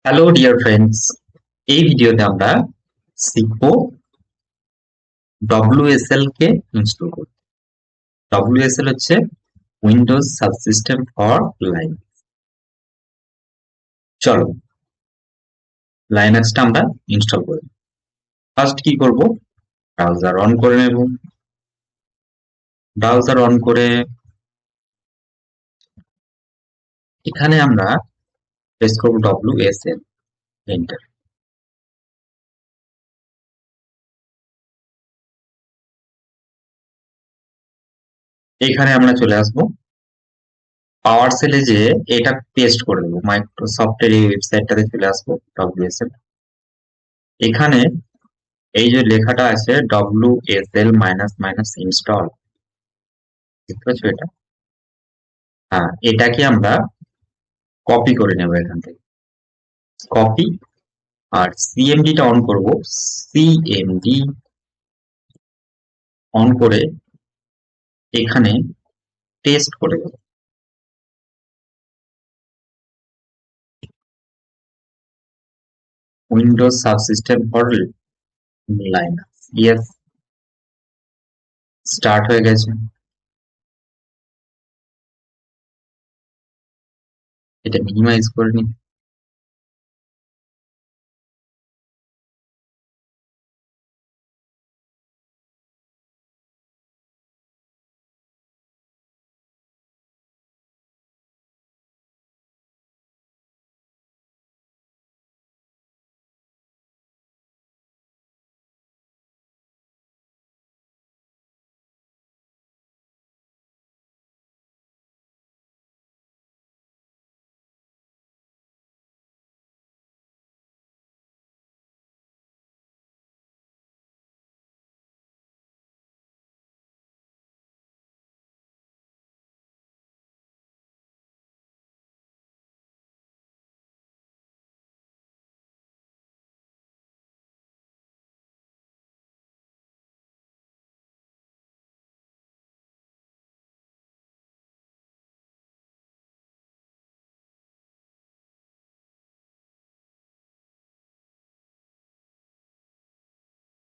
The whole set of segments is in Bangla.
হ্যালো ডিয়ার ফ্রেন্ডস, এই ভিডিওতে আমরা শিখব WSL কে ইনস্টল করতে। WSL হচ্ছে উইন্ডোজ সাবসিস্টেম ফর লাইনাক্স। চলো লাইনাক্সটা আমরা ইনস্টল করি। ফার্স্ট কি করব, ব্রাউজার অন করে নেব। ব্রাউজার অন করে এখানে আমরা প্রেস করব WSL, এন্টার। এখানে আমরা চলে আসব, পাওয়ার সেলে যে এটা পেস্ট করে দেবো। মাইক্রোসফটের এই ওয়েবসাইটটাতে চলে আসবো, WSL। এখানে এই যে লেখাটা আছে WSL মাইনাস মাইনাস ইনস্টল, দেখতে পাচ্ছ এটা? হ্যাঁ, এটাকে আমরা কপি করে নেব এখান থেকে। কপি, আর সিএমডি টা অন করব। সিএমডি অন করে এখানে টেস্ট করে দেব। Windows subsystem for Linux, yes, start হয়ে গেছে। এটা মিনিমাইজ করে নি।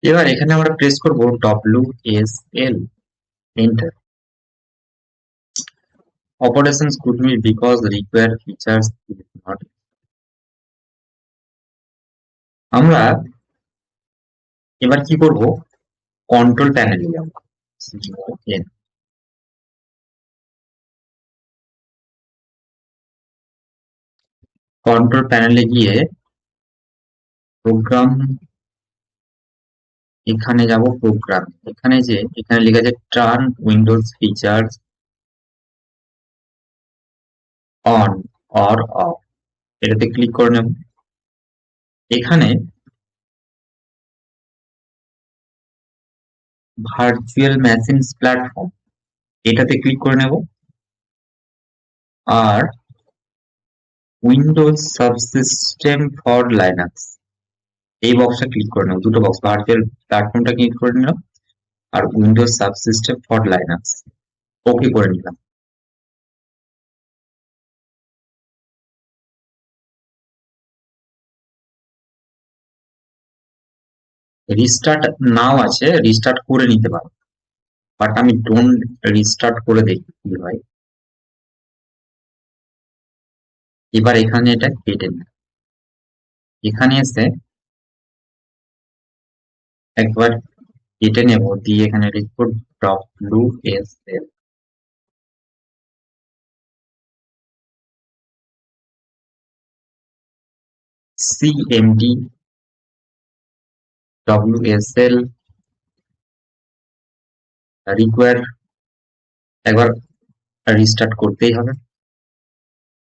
এবার এখানে আমরা প্রেস করব WSL, enter. Operations could be because required features is not। আমরা এবার কি করব, কন্ট্রোল প্যানেলে যাব। কন্ট্রোল প্যানেলে গিয়ে প্রোগ্রাম, এখানে যাব প্রোগ্রাম। এখানে যে এখানে লেখা আছে turn Windows features on or of, এটাতে ক্লিক করে নেব। এখানে ভার্চুয়াল মেশিনস প্ল্যাটফর্ম, এটাতে ক্লিক করে নেব। আর উইন্ডোজ সাবসিস্টেম ফর লাইনাক্স, এই বক্সটা ক্লিক করে নেব। দুটো বক্স, ভার্চুয়াল প্ল্যাটফর্মটা ক্লিক করে নিলাম, আর উইন্ডোজ সাবসিস্টেম ফর লাইনাক্স ওকে করে নিলাম। রিস্টার্ট নাও আছে, রিস্টার্ট করে নিতে পারো, বাট আমি ডোন্ট রিস্টার্ট করে দেখি কি হয়। এবার এখানে এটা কেটে নিই। এখানে এসে একবার কেটে নেব, দিয়ে এখানে লিখবো WSL, CMD WSL রিকোয়ার, একবার রিস্টার্ট করতেই হবে।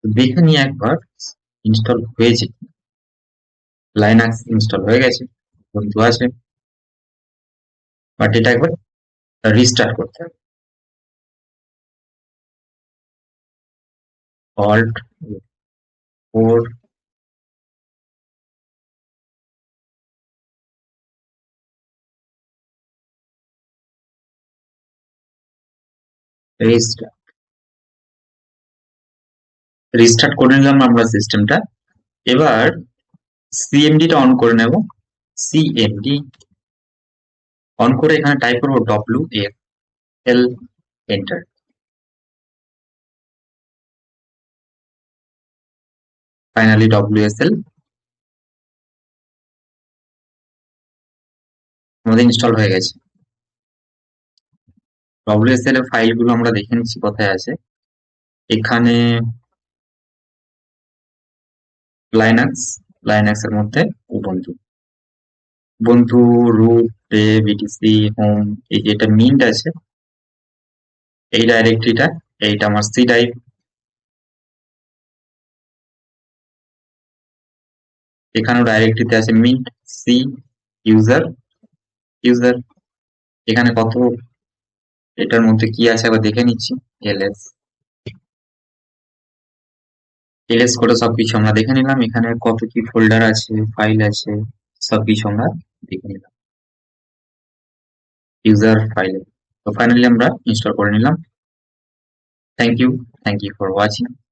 দেখে নিয়ে একবার ইনস্টল হয়েছে। লাইনাক্স ইনস্টল হয়ে গেছে, বন্ধু আছে, বাট এটা একবার রিস্টার্ট করতে হবে। অল্ট 4, রিস্টার্ট করে নিলাম আমরা সিস্টেমটা। এবার সিএমডি টা অন করে নেব। সিএমডি অন করে এখানে টাইপ করবো WSL, এন্টার। ফাইনালি WSL আমাদের ইনস্টল হয়ে গেছে। WSL এর ফাইলগুলো আমরা দেখে নিচ্ছি কোথায় আছে। এখানে লাইনাক্স, লাইনাক্স এর মধ্যে উবুন্টু, উবুন্টু রুট ডে বিটিসি হোম, এই যে এটা মিন্ট আছে, এই ডাইরেক্টরিটা, এইটা আমার সি ড্রাইভ। এখানেও ডাইরেক্টরিতে আছে মিন্ট সি ইউজার, ইউজার। এখানে কত, এটার মধ্যে কি আছে আবার দেখে নিচ্ছি। এলএস, এলএস করে সবকিছু আমরা দেখে নিলাম। এখানে কত কি ফোল্ডার আছে, ফাইল আছে, সবকিছু আমরা দেখে নিলাম ইউজার ফাইলে। তো ফাইনালি আমরা ইনস্টল করে নিলাম। Thank you, thank you for watching.